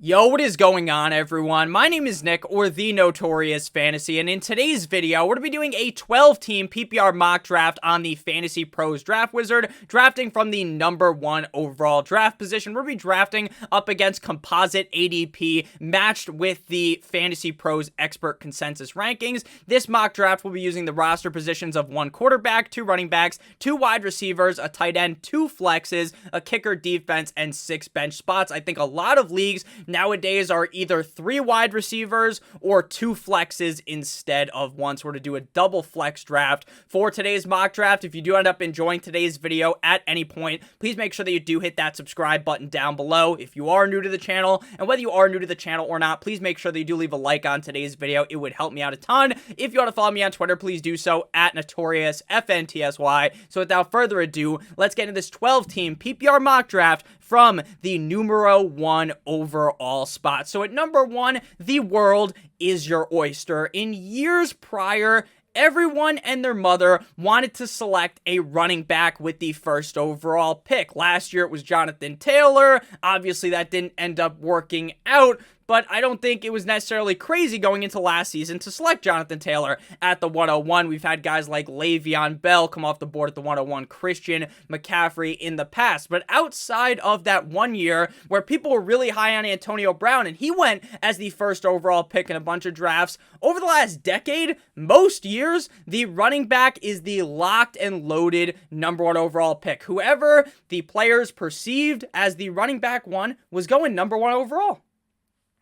Yo, what is going on, everyone? My name is Nick, or the Notorious Fantasy, and in today's video, we're going to be doing a 12-team PPR mock draft on the FantasyPros Draft Wizard, drafting from the #1 overall draft position. We'll be drafting up against composite ADP, matched with the FantasyPros expert consensus rankings. This mock draft will be using the roster positions of 1 quarterback, 2 running backs, 2 wide receivers, a tight end, 2 flexes, a kicker, defense, and 6 bench spots. I think a lot of leagues nowadays are either 3 wide receivers or 2 flexes instead of 1. So we're going to do a double flex draft for today's mock draft. If you do end up enjoying today's video at any point, please make sure that you do hit that subscribe button down below if you are new to the channel. And whether you are new to the channel or not, please make sure that you do leave a like on today's video. It would help me out a ton. If you want to follow me on Twitter, please do so at NotoriousFantasy. So without further ado, let's get into this 12-team PPR mock draft from the #1 overall spot. So at #1, the world is your oyster. In years prior, everyone and their mother wanted to select a running back with the first overall pick. Last year, it was Jonathan Taylor. Obviously, that didn't end up working out, but I don't think it was necessarily crazy going into last season to select Jonathan Taylor at the 101. We've had guys like Le'Veon Bell come off the board at the 101, Christian McCaffrey in the past. But outside of that 1 year where people were really high on Antonio Brown, and he went as the first overall pick in a bunch of drafts, over the last decade, most years, the running back is the locked and loaded #1 overall pick. Whoever the players perceived as the running back one was going #1 overall.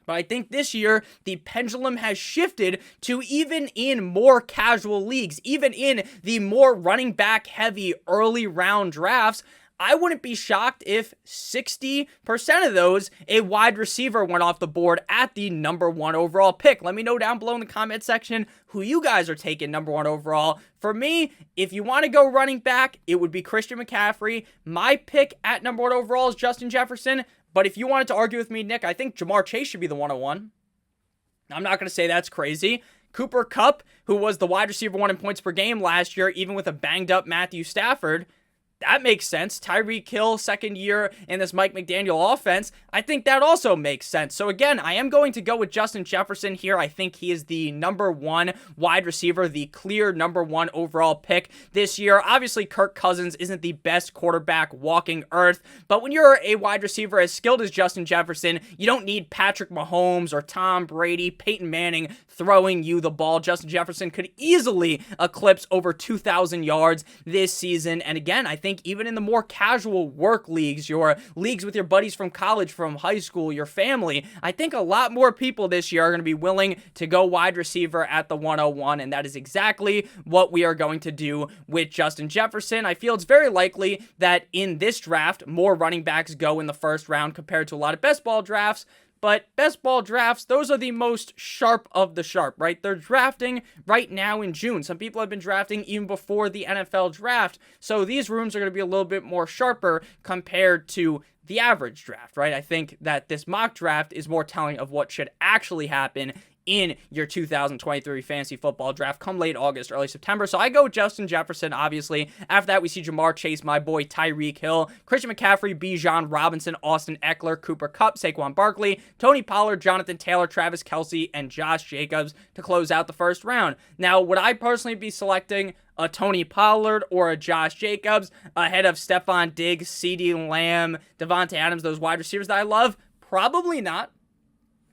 But I think this year, the pendulum has shifted to, even in more casual leagues, even in the more running back heavy early round drafts, I wouldn't be shocked if 60% of those, a wide receiver went off the board at the #1 overall pick. Let me know down below in the comment section who you guys are taking #1 overall. For me, if you want to go running back, it would be Christian McCaffrey. My pick at #1 overall is Justin Jefferson. But if you wanted to argue with me, Nick, I think Jamar Chase should be the 101. I'm not going to say that's crazy. Cooper Kupp, who was the wide receiver 1 in points per game last year, even with a banged up Matthew Stafford, that makes sense. Tyreek Hill, second year in this Mike McDaniel offense, I think that also makes sense. So again, I am going to go with Justin Jefferson here. I think he is the #1 wide receiver, the clear #1 overall pick this year. Obviously, Kirk Cousins isn't the best quarterback walking earth, but when you're a wide receiver as skilled as Justin Jefferson, you don't need Patrick Mahomes or Tom Brady, Peyton Manning throwing you the ball. Justin Jefferson could easily eclipse over 2,000 yards this season. And again, I think even in the more casual work leagues, your leagues with your buddies from college, from high school, your family, I think a lot more people this year are going to be willing to go wide receiver at the 101, and that is exactly what we are going to do with Justin Jefferson. I feel it's very likely that in this draft, more running backs go in the first round compared to a lot of best ball drafts. But best ball drafts, those are the most sharp of the sharp, right? They're drafting right now in June. Some people have been drafting even before the NFL draft. So these rooms are going to be a little bit more sharper compared to the average draft, right? I think that this mock draft is more telling of what should actually happen in your 2023 fantasy football draft come late August, early September. So I go with Justin Jefferson, obviously. After that, we see Jamar Chase, my boy Tyreek Hill, Christian McCaffrey, Bijan Robinson, Austin Eckler, Cooper Kupp, Saquon Barkley, Tony Pollard, Jonathan Taylor, Travis Kelce, and Josh Jacobs to close out the first round. Now, would I personally be selecting a Tony Pollard or a Josh Jacobs ahead of Stephon Diggs, CeeDee Lamb, Devontae Adams, those wide receivers that I love? Probably not.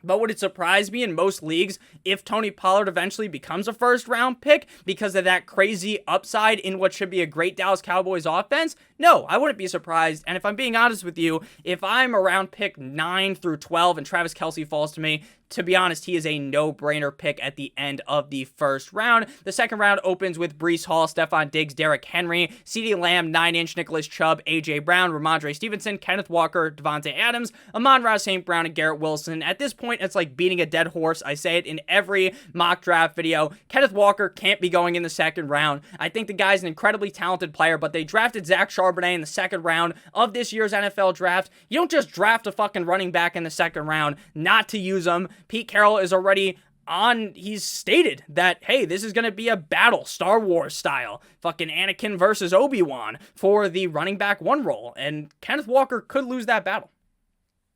But would it surprise me in most leagues if Tony Pollard eventually becomes a first-round pick because of that crazy upside in what should be a great Dallas Cowboys offense? No, I wouldn't be surprised. And if I'm being honest with you, if I'm around pick 9 through 12 and Travis Kelce falls to me, to be honest, he is a no-brainer pick at the end of the first round. The second round opens with Breece Hall, Stephon Diggs, Derrick Henry, CeeDee Lamb, 9-inch Nicholas Chubb, A.J. Brown, Ramondre Stevenson, Kenneth Walker, Devontae Adams, Amon-Ra St. Brown, and Garrett Wilson. At this point, it's like beating a dead horse. I say it in every mock draft video. Kenneth Walker can't be going in the second round. I think the guy's an incredibly talented player, but they drafted Zach Charbonnet in the second round of this year's NFL draft. You don't just draft a fucking running back in the second round not to use him. Pete Carroll is already he's stated that, hey, this is going to be a battle, Star Wars style, fucking Anakin versus Obi-Wan for the running back 1 role, and Kenneth Walker could lose that battle.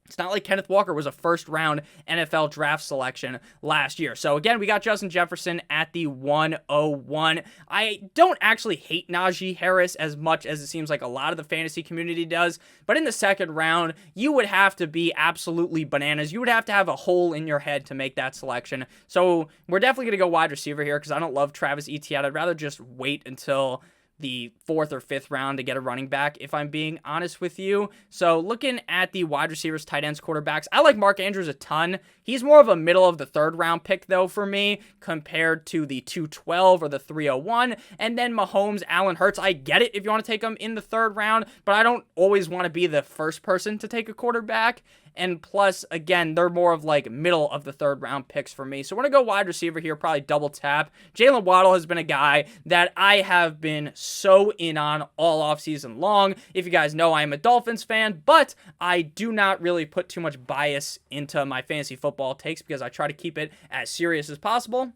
It's not like Kenneth Walker was a first-round NFL draft selection last year. So, again, we got Justin Jefferson at the 101. I don't actually hate Najee Harris as much as it seems like a lot of the fantasy community does, but in the second round, you would have to be absolutely bananas. You would have to have a hole in your head to make that selection. So, we're definitely going to go wide receiver here because I don't love Travis Etienne. I'd rather just wait until the 4th or 5th round to get a running back, if I'm being honest with you. So looking at the wide receivers, tight ends, quarterbacks, I like Mark Andrews a ton. He's more of a middle of the 3rd round pick, though, for me, compared to the 212 or the 301. And then Mahomes, Allen, Hurts, I get it if you want to take them in the 3rd round, but I don't always want to be the first person to take a quarterback. And plus, again, they're more of like middle of the 3rd round picks for me. So we're going to go wide receiver here, probably double tap. Jalen Waddle has been a guy that I have been so in on all offseason long. If you guys know, I am a Dolphins fan, but I do not really put too much bias into my fantasy football takes because I try to keep it as serious as possible.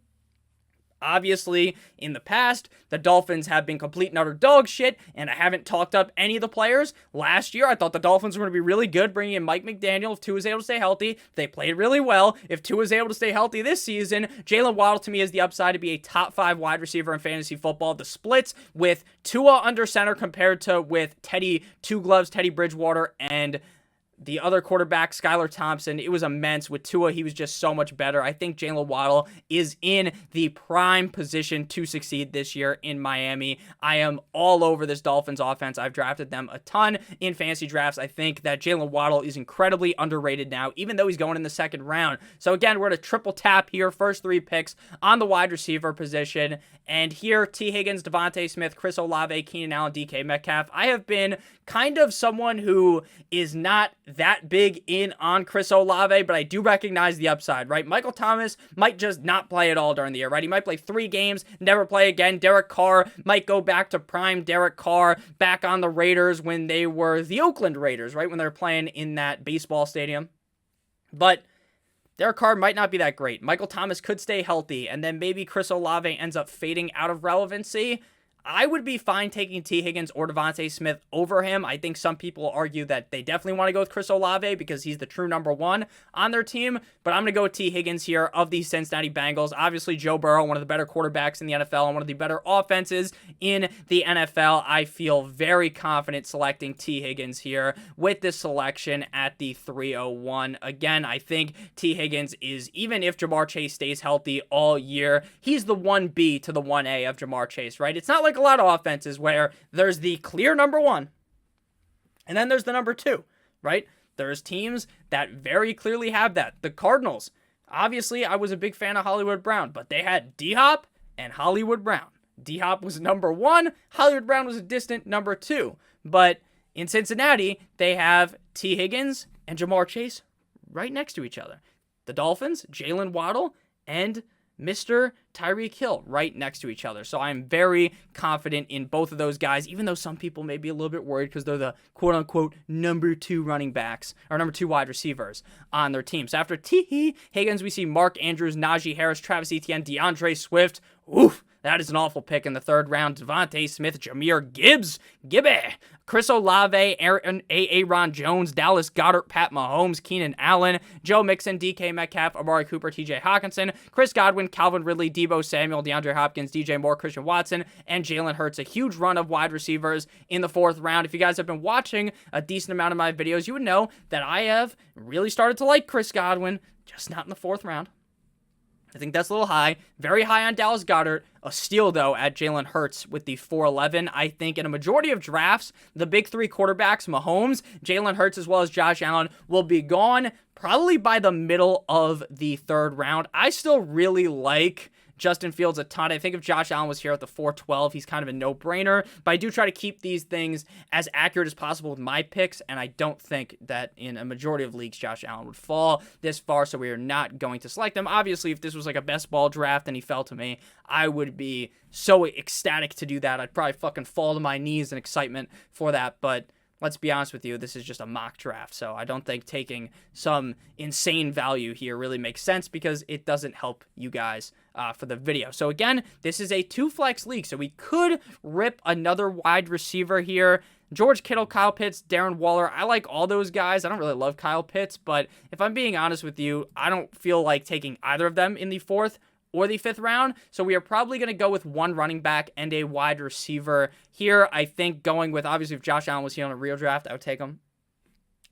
Obviously, in the past, the Dolphins have been complete and utter dog shit, and I haven't talked up any of the players. Last year, I thought the Dolphins were going to be really good, bringing in Mike McDaniel if Tua is able to stay healthy. They played really well. If Tua is able to stay healthy this season, Jalen Waddle to me has the upside to be a top 5 wide receiver in fantasy football. The splits with Tua under center compared to with Teddy Bridgewater, and the other quarterback, Skylar Thompson, it was immense. With Tua, he was just so much better. I think Jalen Waddle is in the prime position to succeed this year in Miami. I am all over this Dolphins offense. I've drafted them a ton in fantasy drafts. I think that Jalen Waddle is incredibly underrated now, even though he's going in the 2nd round. So again, we're going to triple tap here. First 3 picks on the wide receiver position. And here, T. Higgins, Devontae Smith, Chris Olave, Keenan Allen, DK Metcalf. I have been kind of someone who is not that big in on Chris Olave, but I do recognize the upside, right? Michael Thomas might just not play at all during the year, right? He might play 3 games, never play again. Derek Carr might go back to prime Derek Carr, back on the Raiders when they were the Oakland Raiders, right? When they're playing in that baseball stadium. But Derek Carr might not be that great. Michael Thomas could stay healthy, and then maybe Chris Olave ends up fading out of relevancy. I would be fine taking T. Higgins or Devontae Smith over him. I think some people argue that they definitely want to go with Chris Olave because he's the true number 1 on their team, but I'm going to go with T. Higgins here of the Cincinnati Bengals. Obviously, Joe Burrow, one of the better quarterbacks in the NFL and one of the better offenses in the NFL. I feel very confident selecting T. Higgins here with this selection at the 301. Again, I think T. Higgins is, even if Jamar Chase stays healthy all year, he's the 1B to the 1A of Jamar Chase, right? It's not like a lot of offenses where there's the clear number 1 and then there's the number 2, right? There's teams that very clearly have that. The Cardinals, obviously, I was a big fan of Hollywood Brown, but they had D-Hop and Hollywood Brown. D-Hop was number 1, Hollywood Brown was a distant number 2. But in Cincinnati, they have T. Higgins and Jamar Chase right next to each other. The Dolphins, Jalen Waddle, and Mr. Tyreek Hill right next to each other. So I'm very confident in both of those guys, even though some people may be a little bit worried because they're the quote-unquote number 2 running backs or number 2 wide receivers on their team. So after T. Higgins, we see Mark Andrews, Najee Harris, Travis Etienne, DeAndre Swift. Oof, that is an awful pick in the 3rd round. Devontae Smith, Jahmyr Gibbs, Chris Olave, Aaron Jones, Dallas Goedert, Pat Mahomes, Keenan Allen, Joe Mixon, DK Metcalf, Amari Cooper, TJ Hawkinson, Chris Godwin, Calvin Ridley, Deebo Samuel, DeAndre Hopkins, DJ Moore, Christian Watson, and Jalen Hurts. A huge run of wide receivers in the 4th round. If you guys have been watching a decent amount of my videos, you would know that I have really started to like Chris Godwin, just not in the 4th round. I think that's a little high. Very high on Dallas Goedert. A steal, though, at Jalen Hurts with the 411. I think in a majority of drafts, the big 3 quarterbacks, Mahomes, Jalen Hurts, as well as Josh Allen, will be gone probably by the middle of the 3rd round. I still really like Justin Fields a ton. I think if Josh Allen was here at the 412, he's kind of a no-brainer. But I do try to keep these things as accurate as possible with my picks, and I don't think that in a majority of leagues, Josh Allen would fall this far, so we are not going to select him. Obviously, if this was like a best ball draft and he fell to me, I would be so ecstatic to do that. I'd probably fucking fall to my knees in excitement for that, but let's be honest with you, this is just a mock draft, so I don't think taking some insane value here really makes sense because it doesn't help you guys for the video. So again, this is a 2-flex league, so we could rip another wide receiver here. George Kittle, Kyle Pitts, Darren Waller. I like all those guys. I don't really love Kyle Pitts, but if I'm being honest with you, I don't feel like taking either of them in the 4th or the 5th round. So we are probably going to go with one running back and a wide receiver here. I think going with, obviously, if Josh Allen was here on a real draft, I would take him.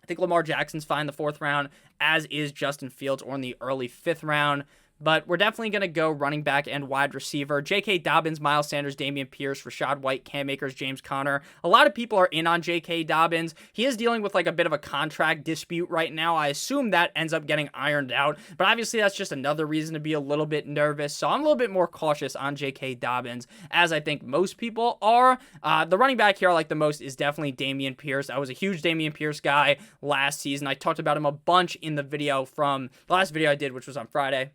I think Lamar Jackson's fine in the 4th round, as is Justin Fields, or in the early 5th round. But we're definitely going to go running back and wide receiver. J.K. Dobbins, Miles Sanders, Dameon Pierce, Rashad White, Cam Akers, James Conner. A lot of people are in on J.K. Dobbins. He is dealing with like a bit of a contract dispute right now. I assume that ends up getting ironed out. But obviously that's just another reason to be a little bit nervous. So I'm a little bit more cautious on J.K. Dobbins, as I think most people are. The running back here I like the most is definitely Dameon Pierce. I was a huge Dameon Pierce guy last season. I talked about him a bunch in the video from the last video I did, which was on Friday.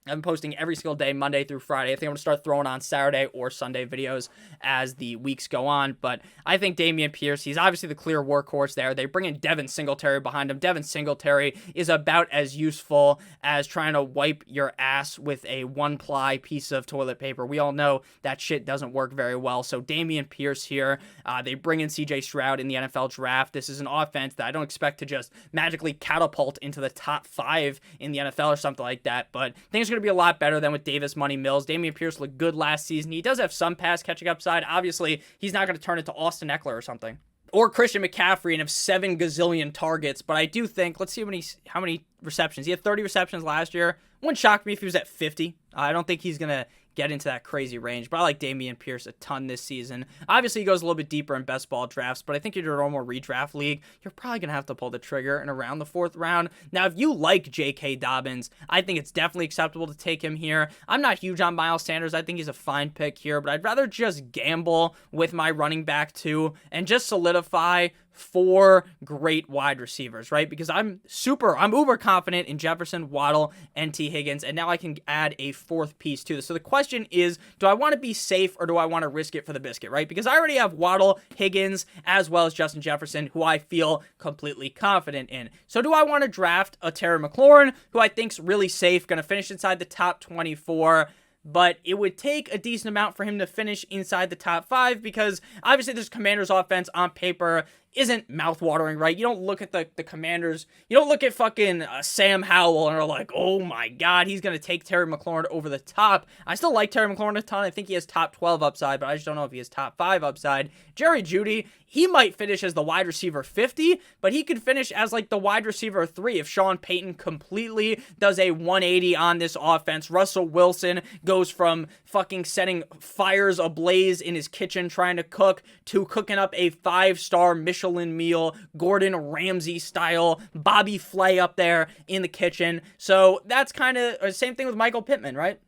I'm posting every single day, Monday through Friday. I think I'm going to start throwing on Saturday or Sunday videos as the weeks go on. But I think Dameon Pierce, he's obviously the clear workhorse there. They bring in Devin Singletary behind him. Devin Singletary is about as useful as trying to wipe your ass with a one-ply piece of toilet paper. We all know that shit doesn't work very well. So Dameon Pierce here, they bring in CJ Stroud in the NFL draft. This is an offense that I don't expect to just magically catapult into the top 5 in the NFL or something like that. But things are going to be a lot better than with Davis Money Mills. Dameon Pierce looked good last season. He does have some pass catching upside. Obviously, he's not going to turn into Austin Eckler or something, or Christian McCaffrey and have 7 gazillion targets. But I do think, let's see how many receptions. He had 30 receptions last year. Wouldn't shock me if he was at 50. I don't think he's going to get into that crazy range, but I like Dameon Pierce a ton this season. Obviously, he goes a little bit deeper in best ball drafts, but I think in your normal redraft league, you're probably going to have to pull the trigger in around the 4th round. Now, if you like J.K. Dobbins, I think it's definitely acceptable to take him here. I'm not huge on Miles Sanders. I think he's a fine pick here, but I'd rather just gamble with my running back too and just solidify 4 great wide receivers, right? Because I'm uber confident in Jefferson, Waddle, and T. Higgins, and now I can add a 4th piece to this. So the question is, do I want to be safe or do I want to risk it for the biscuit, right? Because I already have Waddle, Higgins, as well as Justin Jefferson, who I feel completely confident in. So do I want to draft a Terry McLaurin, who I think's really safe, going to finish inside the top 24, but it would take a decent amount for him to finish inside the top 5 because obviously this Commanders offense on paper isn't mouthwatering, right? You don't look at the Commanders, you don't look at fucking Sam Howell and are like, oh my god, he's going to take Terry McLaurin over the top. I still like Terry McLaurin a ton. I think he has top 12 upside, but I just don't know if he has top 5 upside. Jerry Jeudy, he might finish as the wide receiver 50, but he could finish as like the wide receiver 3 if Sean Payton completely does a 180 on this offense. Russell Wilson goes from fucking setting fires ablaze in his kitchen trying to cook to cooking up a 5-star Michelin meal, Gordon Ramsay style, Bobby Flay up there in the kitchen. So that's kind of the same thing with Michael Pittman, right?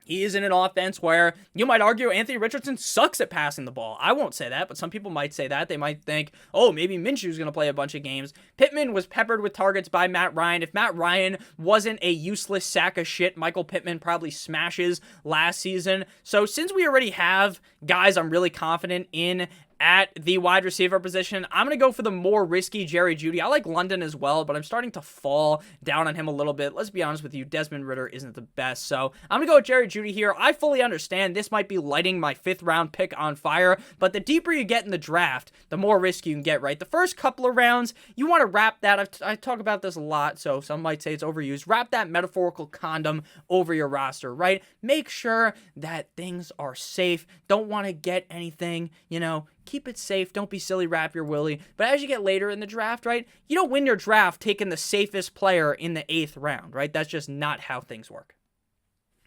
He is in an offense where you might argue Anthony Richardson sucks at passing the ball. I won't say that, but some people might say that. They might think, oh, maybe Minshew's going to play a bunch of games. Pittman was peppered with targets by Matt Ryan. If Matt Ryan wasn't a useless sack of shit, Michael Pittman probably smashes last season. So since we already have guys I'm really confident in at the wide receiver position, I'm going to go for the more risky Jerry Jeudy. I like London as well, but I'm starting to fall down on him a little bit. Let's be honest with you, Desmond Ridder isn't the best, so I'm going to go with Jerry Jeudy here. I fully understand this might be lighting my 5th round pick on fire, but the deeper you get in the draft, the more risk you can get, right? The first couple of rounds, you want to wrap that, I talk about this a lot, so some might say it's overused, wrap that metaphorical condom over your roster, right? Make sure that things are safe. Don't want to get anything, keep it safe. Don't be silly, wrap your willy. But as you get later in the draft, right, you don't win your draft taking the safest player in the 8th round, right? That's just not how things work.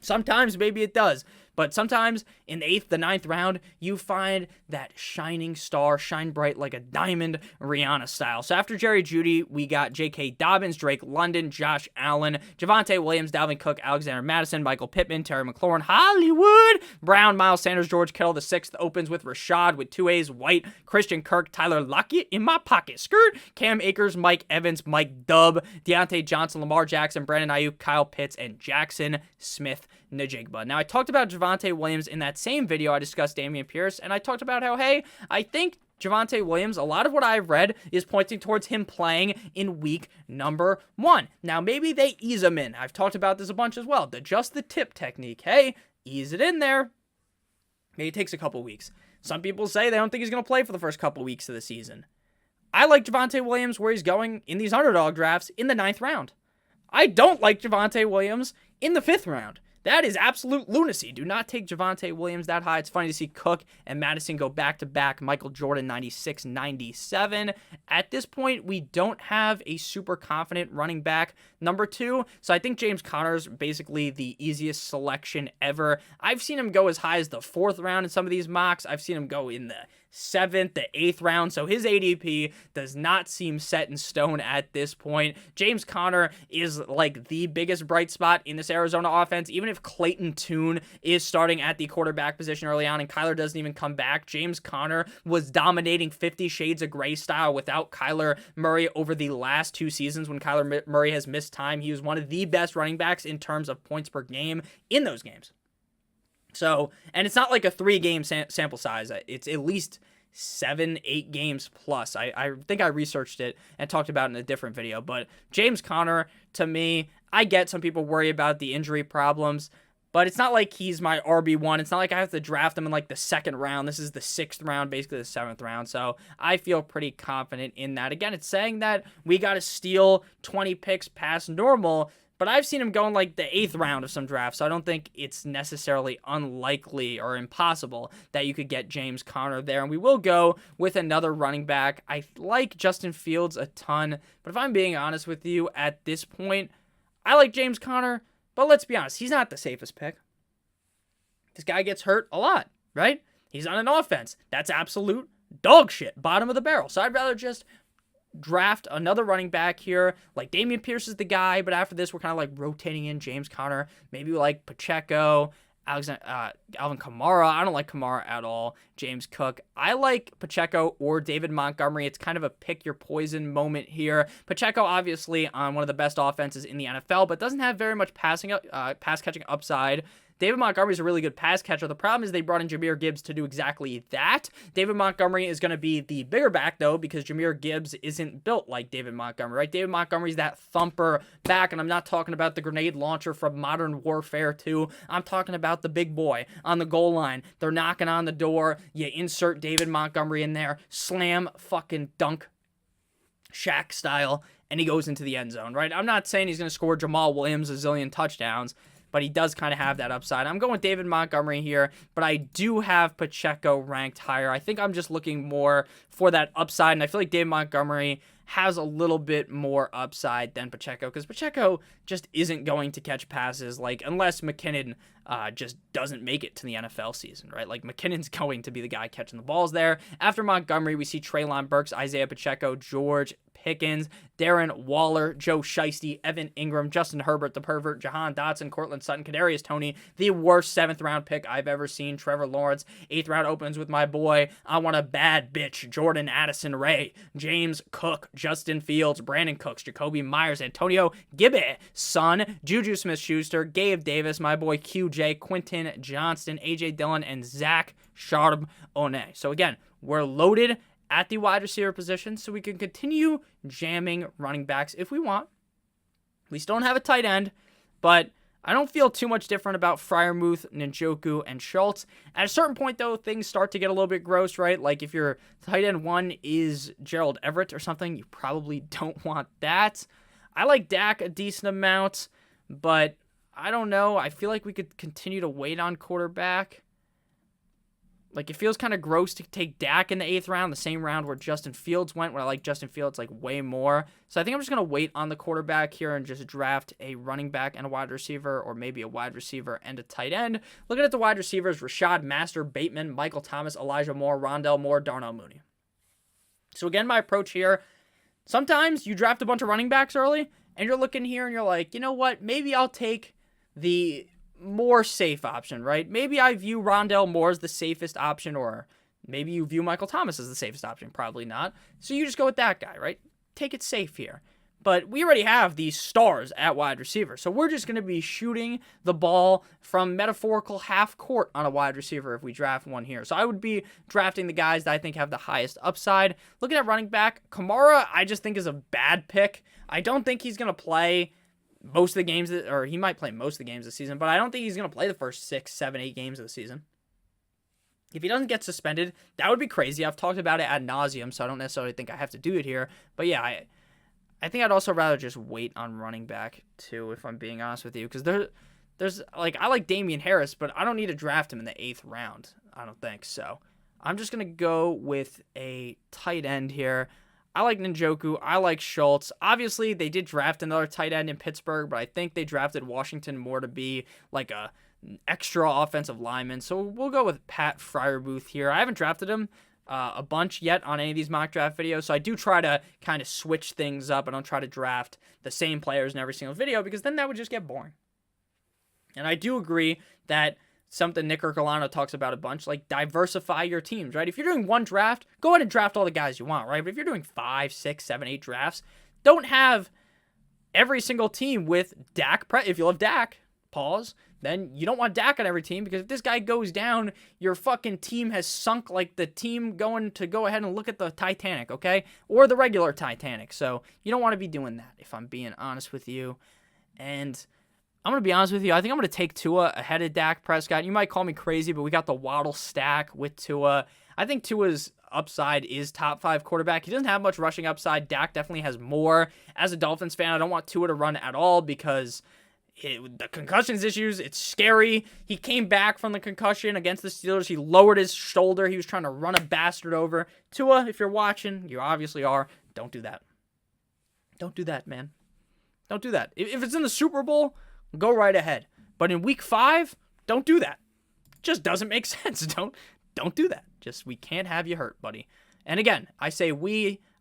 Sometimes maybe it does, but sometimes in the 8th, the 9th round, you find that shining star, shine bright like a diamond, Rihanna style. So after Jerry Jeudy, we got J.K. Dobbins, Drake London, Josh Allen, Javonte Williams, Dalvin Cook, Alexander Madison, Michael Pittman, Terry McLaurin, Hollywood Brown, Miles Sanders, George Kittle. The 6th opens with Rashad with 2 A's, White, Christian Kirk, Tyler Lockett in my pocket, skirt, Cam Akers, Mike Evans, Mike Dubb, Deontay Johnson, Lamar Jackson, Brandon Ayuk, Kyle Pitts, and Jackson Smith Najigba. Now, I talked about Javonte Williams in that same video. I discussed Dameon Pierce, and I talked about how, hey, I think Javonte Williams, a lot of what I've read is pointing towards him playing in week number 1. Now, maybe they ease him in. I've talked about this a bunch as well. Just the tip technique. Hey, ease it in there. Maybe it takes a couple weeks. Some people say they don't think he's going to play for the first couple weeks of the season. I like Javonte Williams where he's going in these underdog drafts in the 9th round. I don't like Javonte Williams in the 5th round. That is absolute lunacy. Do not take Javonte Williams that high. It's funny to see Cook and Madison go back-to-back. Michael Jordan, 96, 97. At this point, we don't have a super confident running back number 2. So I think James Conner is basically the easiest selection ever. I've seen him go as high as the 4th round in some of these mocks. I've seen him go in the 7th, the 8th round. So his ADP does not seem set in stone at this point. James Conner is like the biggest bright spot in this Arizona offense. Even if Clayton Tune is starting at the quarterback position early on and Kyler doesn't even come back, James Conner was dominating 50 Shades of Grey style without Kyler Murray over the last 2 seasons. When Kyler Murray has missed time, he was one of the best running backs in terms of points per game in those games. So, and it's not like a 3-game sample size. It's at least 7, 8 games plus. I think I researched it and talked about it in a different video. But James Conner, to me, I get some people worry about the injury problems, but it's not like he's my RB1. It's not like I have to draft him in like the 2nd round. This is the 6th round, basically the 7th round. So I feel pretty confident in that. Again, it's saying that we got to steal 20 picks past normal, but I've seen him go in like the 8th round of some drafts, so I don't think it's necessarily unlikely or impossible that you could get James Conner there. And we will go with another running back. I like Justin Fields a ton, but if I'm being honest with you at this point, I like James Conner, but let's be honest, he's not the safest pick. This guy gets hurt a lot, right? He's on an offense that's absolute dog shit, bottom of the barrel. So I'd rather just draft another running back here. Like Dameon Pierce is the guy, but after this, we're kind of like rotating in James Conner. Maybe like Pacheco, Alvin Kamara. I don't like Kamara at all. James Cook. I like Pacheco or David Montgomery. It's kind of a pick your poison moment here. Pacheco, obviously, on one of the best offenses in the NFL, but doesn't have very much pass catching upside. David Montgomery is a really good pass catcher. The problem is they brought in Jahmyr Gibbs to do exactly that. David Montgomery is going to be the bigger back, though, because Jahmyr Gibbs isn't built like David Montgomery, right? David Montgomery's that thumper back, and I'm not talking about the grenade launcher from Modern Warfare 2. I'm talking about the big boy on the goal line. They're knocking on the door. You insert David Montgomery in there. Slam, fucking dunk, Shaq style, and he goes into the end zone, right? I'm not saying he's going to score Jamal Williams a zillion touchdowns, but he does kind of have that upside. I'm going with David Montgomery here, but I do have Pacheco ranked higher. I think I'm just looking more for that upside, and I feel like David Montgomery has a little bit more upside than Pacheco, because Pacheco just isn't going to catch passes, like, unless McKinnon just doesn't make it to the NFL season, right? Like, McKinnon's going to be the guy catching the balls there. After Montgomery, we see Treylon Burks, Isaiah Pacheco, George Pickens, Darren Waller, Joe Shiesty, Evan Ingram, Justin Herbert, the pervert, Jahan Dotson, Cortland Sutton, Kadarius Toney, the worst 7th round pick I've ever seen, Trevor Lawrence. 8th round opens with my boy, I want a bad bitch, Jordan Addison Ray, James Cook, Justin Fields, Brandon Cooks, Jacoby Myers, Antonio Gibbe, son, Juju Smith-Schuster, Gabe Davis, my boy QJ, Quentin Johnston, AJ Dillon, and Zach Charbonnet. So again, we're loaded at the wide receiver position, so we can continue jamming running backs if we want. We still don't have a tight end, but I don't feel too much different about Freiermuth, Njoku, and Schultz. At a certain point, though, things start to get a little bit gross, right? Like, if your tight end 1 is Gerald Everett or something, you probably don't want that. I like Dak a decent amount, but I don't know. I feel like we could continue to wait on quarterback. Like, it feels kind of gross to take Dak in the 8th round, the same round where Justin Fields went, where I like Justin Fields, like, way more. So I think I'm just going to wait on the quarterback here and just draft a running back and a wide receiver, or maybe a wide receiver and a tight end. Looking at the wide receivers, Rashad Master, Bateman, Michael Thomas, Elijah Moore, Rondell Moore, Darnell Mooney. So again, my approach here, sometimes you draft a bunch of running backs early, and you're looking here and you're like, you know what, maybe I'll take the more safe option, right? Maybe I view Rondell Moore as the safest option, or maybe you view Michael Thomas as the safest option. Probably not. So you just go with that guy, right? Take it safe here. But we already have these stars at wide receiver, so we're just going to be shooting the ball from metaphorical half court on a wide receiver if we draft one here. So I would be drafting the guys that I think have the highest upside. Looking at running back, Kamara, I just think is a bad pick. I don't think he's going to play most of the games, or he might play most of the games this season, but I don't think he's going to play the first 6, 7, 8 games of the season. If he doesn't get suspended, that would be crazy. I've talked about it ad nauseum, so I don't necessarily think I have to do it here. But yeah, I think I'd also rather just wait on running back too, if I'm being honest with you, because there's like, I like Damian Harris, but I don't need to draft him in the 8th round. I don't think so. I'm just gonna go with a tight end here. I like Njoku. I like Schultz. Obviously, they did draft another tight end in Pittsburgh, but I think they drafted Washington more to be like a extra offensive lineman. So we'll go with Pat Freiermuth here. I haven't drafted him a bunch yet on any of these mock draft videos, so I do try to kind of switch things up. I don't try to draft the same players in every single video because then that would just get boring. And I do agree that something Nick Ercolano talks about a bunch, like diversify your teams, right? If you're doing one draft, go ahead and draft all the guys you want, right? But if you're doing 5, 6, 7, 8 drafts, don't have every single team with Dak. If you love Dak, pause, then you don't want Dak on every team, because if this guy goes down, your fucking team has sunk like the team going to go ahead and look at the Titanic, okay? Or the regular Titanic. So you don't want to be doing that, if I'm being honest with you. And I'm going to be honest with you. I think I'm going to take Tua ahead of Dak Prescott. You might call me crazy, but we got the Waddle stack with Tua. I think Tua's upside is top 5 quarterback. He doesn't have much rushing upside. Dak definitely has more. As a Dolphins fan, I don't want Tua to run at all because the concussions issues, it's scary. He came back from the concussion against the Steelers. He lowered his shoulder. He was trying to run a bastard over. Tua, if you're watching, you obviously are. Don't do that. Don't do that, man. Don't do that. If it's in the Super Bowl, go right ahead. But in week 5, don't do that. Just doesn't make sense. Don't do that. Just, we can't have you hurt, buddy. And again, I say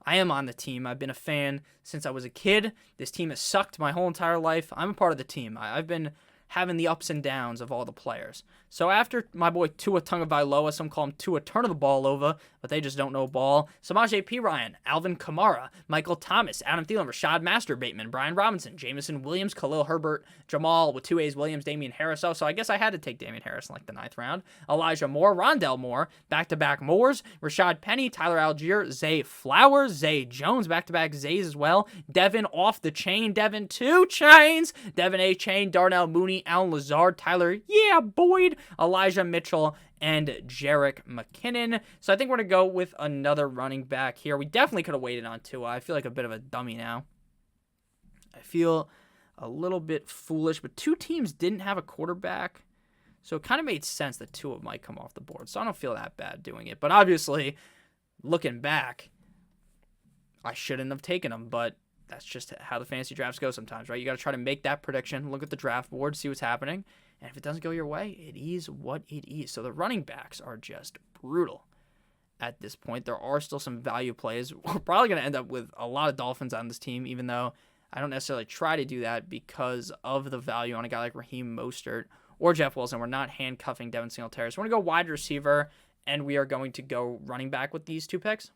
I am on the team. I've been a fan since I was a kid. This team has sucked my whole entire life. I'm a part of the team. I've been having the ups and downs of all the players. So after my boy Tua Tagovailoa, some call him Tua turn of the ball over, but they just don't know ball. Samaje Perine, Alvin Kamara, Michael Thomas, Adam Thielen, Rashad Master Bateman, Brian Robinson, Jamison Williams, Khalil Herbert, Jamal with 2 A's, Williams, Damian Harris. So I guess I had to take Damian Harris in like the 9th round. Elijah Moore, Rondell Moore, back-to-back Moores, Rashad Penny, Tyler Algier, Zay Flowers, Zay Jones, back-to-back Zays as well. Devin off the chain, Devin 2 chains, Devin A chain, Darnell Mooney, Alan Lazard, Tyler, yeah, Boyd, Elijah Mitchell, and Jerick McKinnon. So I think we're going to go with another running back here. We definitely could have waited on Tua. I feel like a bit of a dummy now. I feel a little bit foolish, but 2 teams didn't have a quarterback. So it kind of made sense that Tua might come off the board. So I don't feel that bad doing it. But obviously, looking back, I shouldn't have taken him, but that's just how the fantasy drafts go sometimes, right? You got to try to make that prediction, look at the draft board, see what's happening. And if it doesn't go your way, it is what it is. So the running backs are just brutal at this point. There are still some value plays. We're probably going to end up with a lot of Dolphins on this team, even though I don't necessarily try to do that because of the value on a guy like Raheem Mostert or Jeff Wilson. We're not handcuffing Devin Singletary. So we're going to go wide receiver, and we are going to go running back with these 2 picks.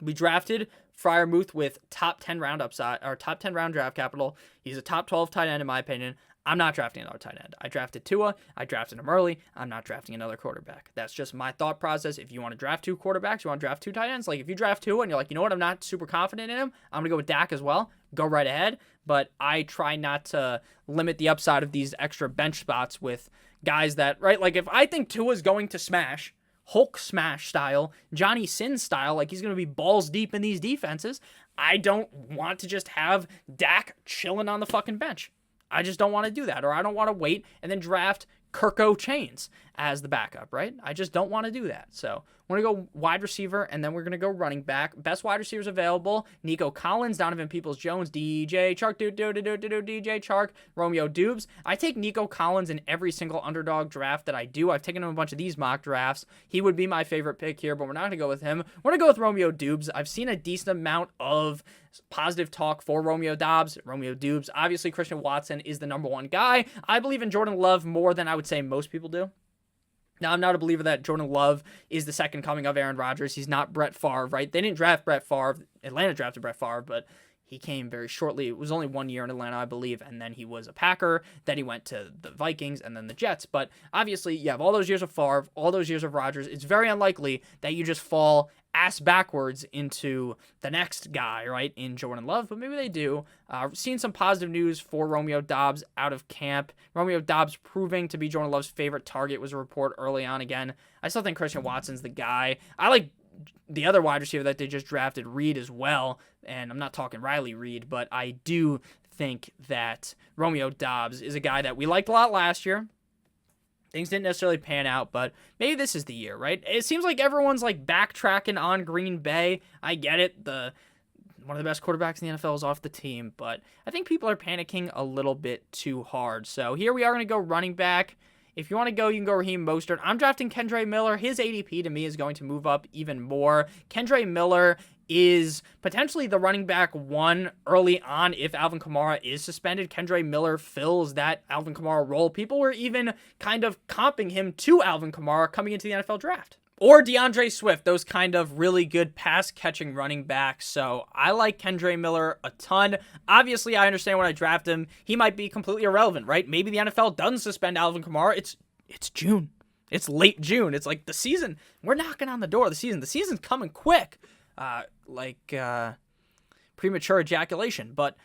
We drafted Freiermuth with top 10 round upside, or top 10 round draft capital. He's a top 12 tight end in my opinion. I'm not drafting another tight end. I drafted Tua. I drafted him early. I'm not drafting another quarterback. That's just my thought process. If you want to draft 2 quarterbacks, you want to draft 2 tight ends. Like if you draft Tua and you're like, you know what, I'm not super confident in him, I'm going to go with Dak as well. Go right ahead. But I try not to limit the upside of these extra bench spots with guys that, right? Like if I think Tua's going to smash, Hulk smash style, Johnny Sins style, like he's going to be balls deep in these defenses, I don't want to just have Dak chilling on the fucking bench. I just don't want to do that, or I don't want to wait and then draft Kirko Chains as the backup, right? I just don't want to do that. So we're going to go wide receiver, and then we're going to go running back. Best wide receivers available: Nico Collins, Donovan Peoples-Jones, DJ Chark, DJ Chark, Romeo Dubes. I take Nico Collins in every single underdog draft that I do. I've taken him a bunch of these mock drafts. He would be my favorite pick here, but we're not going to go with him. We're going to go with Romeo Dubes. I've seen a decent amount of positive talk for Romeo Dubes. Obviously, Christian Watson is the number 1 guy. I believe in Jordan Love more than I would say most people do. Now, I'm not a believer that Jordan Love is the second coming of Aaron Rodgers. He's not Brett Favre, right? They didn't draft Brett Favre. Atlanta drafted Brett Favre, but he came very shortly. It was only 1 year in Atlanta, I believe, and then he was a Packer. Then he went to the Vikings and then the Jets. But obviously, you have all those years of Favre, all those years of Rodgers. It's very unlikely that you just fall ass backwards into the next guy, right, in Jordan Love, but maybe they do. Seen some positive news for Romeo Doubs out of camp. Romeo Doubs proving to be Jordan Love's favorite target was a report early on again. I still think Christian Watson's the guy. I like the other wide receiver that they just drafted, Reed, as well, and I'm not talking Riley Reed, but I do think that Romeo Doubs is a guy that we liked a lot last year. Things didn't necessarily pan out, but maybe this is the year, right? It seems like everyone's like backtracking on Green Bay. I get it. One of the best quarterbacks in the NFL is off the team, but I think people are panicking a little bit too hard. So here we are going to go running back. If you want to go, you can go Raheem Mostert. I'm drafting Kendre Miller. His ADP to me is going to move up even more. Kendre Miller is potentially the running back one early on if Alvin Kamara is suspended. Kendre Miller fills that Alvin Kamara role. People were even kind of comping him to Alvin Kamara coming into the NFL draft. Or DeAndre Swift, those kind of really good pass-catching running backs. So I like Kendre Miller a ton. Obviously, I understand when I draft him, he might be completely irrelevant, right? Maybe the NFL doesn't suspend Alvin Kamara. It's June. It's late June. It's like the season. We're knocking on the door of the season. The season's coming quick. Premature ejaculation, but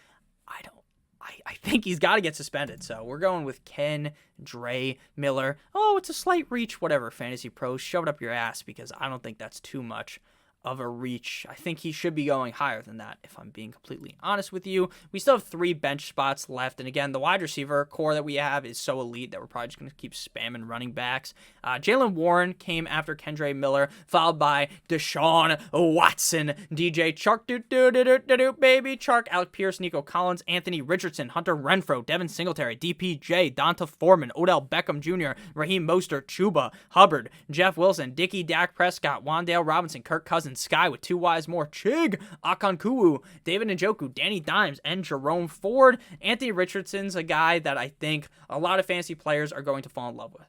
I think he's got to get suspended. So we're going with Kendre Miller. Oh, it's a slight reach. Whatever, Fantasy Pros, shove it up your ass because I don't think that's too much of a reach. I think he should be going higher than that, if I'm being completely honest with you. We still have 3 bench spots left, and again, the wide receiver core that we have is so elite that we're probably just going to keep spamming running backs. Jaylen Warren came after Kendre Miller, followed by Deshaun Watson, DJ Chark, baby Chark, Alec Pierce, Nico Collins, Anthony Richardson, Hunter Renfrow, Devin Singletary, DPJ, Donta Foreman, Odell Beckham Jr., Raheem Mostert, Chuba Hubbard, Jeff Wilson, Dickie Dak Prescott, Wan'Dale Robinson, Kirk Cousins, Sky with 2 Ys more, Chig Okonkwo, David Njoku, Danny Dimes, and Jerome Ford. Anthony Richardson's a guy that I think a lot of fantasy players are going to fall in love with.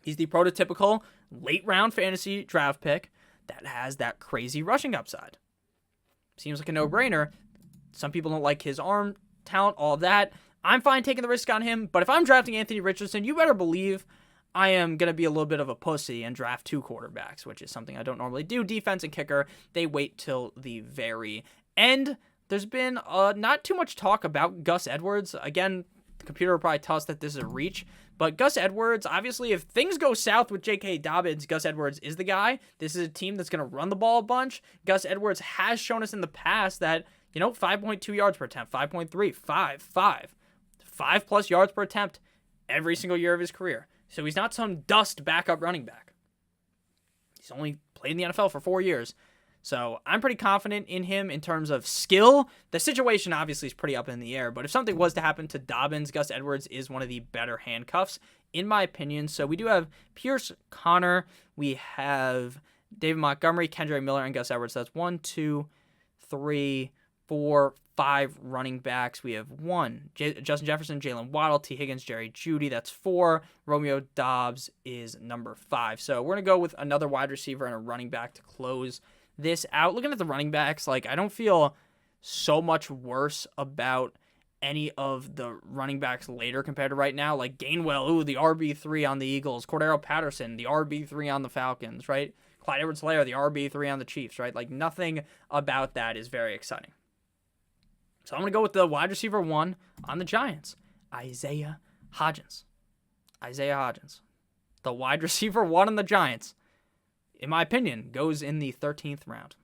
He's the prototypical late round fantasy draft pick that has that crazy rushing upside. Seems like a no-brainer. Some people don't like his arm talent, all of that. I'm fine taking the risk on him, but if I'm drafting Anthony Richardson, you better believe I am going to be a little bit of a pussy and draft 2 quarterbacks, which is something I don't normally do. Defense and kicker, they wait till the very end. There's been not too much talk about Gus Edwards. Again, the computer will probably tell us that this is a reach, but Gus Edwards, obviously, if things go south with J.K. Dobbins, Gus Edwards is the guy. This is a team that's going to run the ball a bunch. Gus Edwards has shown us in the past that, 5.2 yards per attempt, 5.3, 5+ yards per attempt every single year of his career. So he's not some dust backup running back. He's only played in the NFL for 4 years. So I'm pretty confident in him in terms of skill. The situation obviously is pretty up in the air, but if something was to happen to Dobbins, Gus Edwards is one of the better handcuffs, in my opinion. So we do have Pierce Connor. We have David Montgomery, Kendre Miller, and Gus Edwards. So that's 1, 2, 3, 4, 5 running backs. We have 1, Justin Jefferson, Jalen Waddle, T. Higgins, Jerry Jeudy. That's 4. Romeo Doubs is number 5. So we're going to go with another wide receiver and a running back to close this out. Looking at the running backs, I don't feel so much worse about any of the running backs later compared to right now. Like Gainwell, the RB3 on the Eagles. Cordero Patterson, the RB3 on the Falcons, right? Clyde Edwards-Helaire, the RB3 on the Chiefs, right? Nothing about that is very exciting. So I'm going to go with the wide receiver 1 on the Giants, Isaiah Hodgins. The wide receiver 1 on the Giants, in my opinion, goes in the 13th round.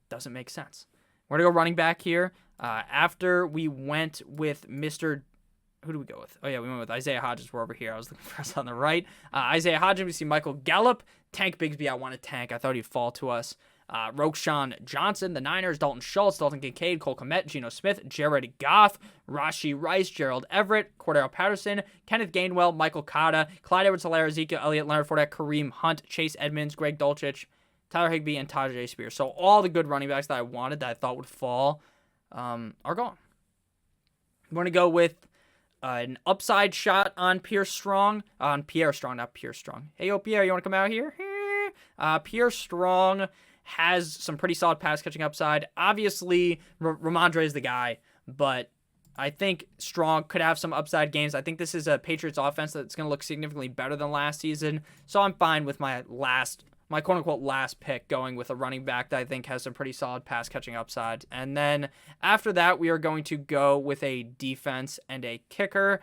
Doesn't make sense. We're going to go running back here. After we went with who do we go with? Oh, yeah, we went with Isaiah Hodgins. We're over here. I was looking for us on the right. Isaiah Hodgins, we see Michael Gallup. Tank Bigsby, I wanted Tank. I thought he'd fall to us. Roquan Johnson, the Niners, Dalton Schultz, Dalton Kincaid, Cole Kmet, Geno Smith, Jared Goff, Rashee Rice, Gerald Everett, Cordero Patterson, Kenneth Gainwell, Michael Cotta, Clyde Edwards-Helaire, Ezekiel Elliott, Leonard Fournette, Kareem Hunt, Chase Edmonds, Greg Dulcich, Tyler Higbee, and Tajay Spears. So all the good running backs that I wanted that I thought would fall are gone. I'm going to go with an upside shot on Pierre Strong, not Pierre Strong. Hey, Pierre, you want to come out here? Pierre Strong has some pretty solid pass-catching upside. Obviously, Ramondre is the guy, but I think Strong could have some upside games. I think this is a Patriots offense that's going to look significantly better than last season, so I'm fine with my last my quote-unquote last pick, going with a running back that I think has some pretty solid pass-catching upside. And then after that, we are going to go with a defense and a kicker.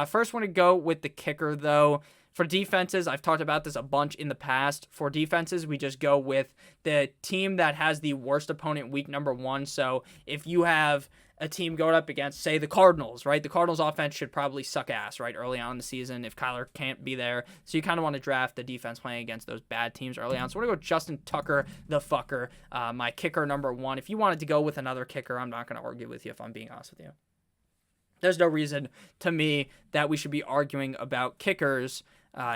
First, want to go with the kicker, though. For defenses, I've talked about this a bunch in the past. For defenses, we just go with the team that has the worst opponent week number 1. So if you have a team going up against, say, the Cardinals, right? The Cardinals offense should probably suck ass, right, early on in the season if Kyler can't be there. So you kind of want to draft the defense playing against those bad teams early on. So we're going to go Justin Tucker, the fucker, my kicker number 1. If you wanted to go with another kicker, I'm not going to argue with you if I'm being honest with you. There's no reason to me that we should be arguing about kickers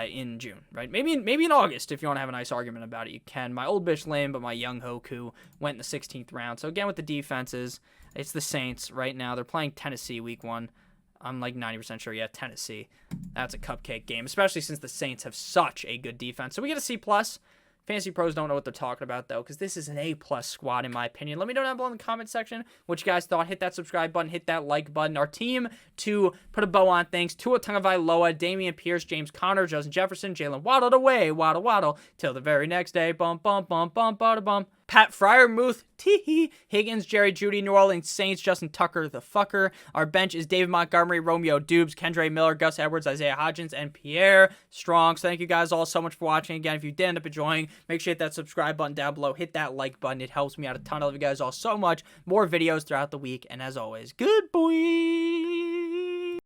in June, right? Maybe in August, if you want to have a nice argument about it, you can. My old bitch lame, but my young Hoku went in the 16th round. So again, with the defenses, it's the Saints right now. They're playing Tennessee week 1. I'm like 90% sure. Yeah, Tennessee. That's a cupcake game, especially since the Saints have such a good defense. So we get a C+. Fantasy pros don't know what they're talking about, though, because this is an A+ squad, in my opinion. Let me know down below in the comment section what you guys thought. Hit that subscribe button. Hit that like button. Our team to put a bow on things: Tua Tagovailoa, Damian Pierce, James Conner, Justin Jefferson, Jalen waddled away, waddle, till the very next day. Bum, bum, bum, bum, bada, bum. Pat Fryermuth, tee Higgins, Jerry Jeudy, New Orleans Saints, Justin Tucker, the fucker. Our bench is David Montgomery, Romeo Dubes, Kendre Miller, Gus Edwards, Isaiah Hodgins, and Pierre Strong. So thank you guys all so much for watching. Again, if you did end up enjoying, make sure you hit that subscribe button down below. Hit that like button. It helps me out a ton. I love you guys all so much. More videos throughout the week. And as always, good boy.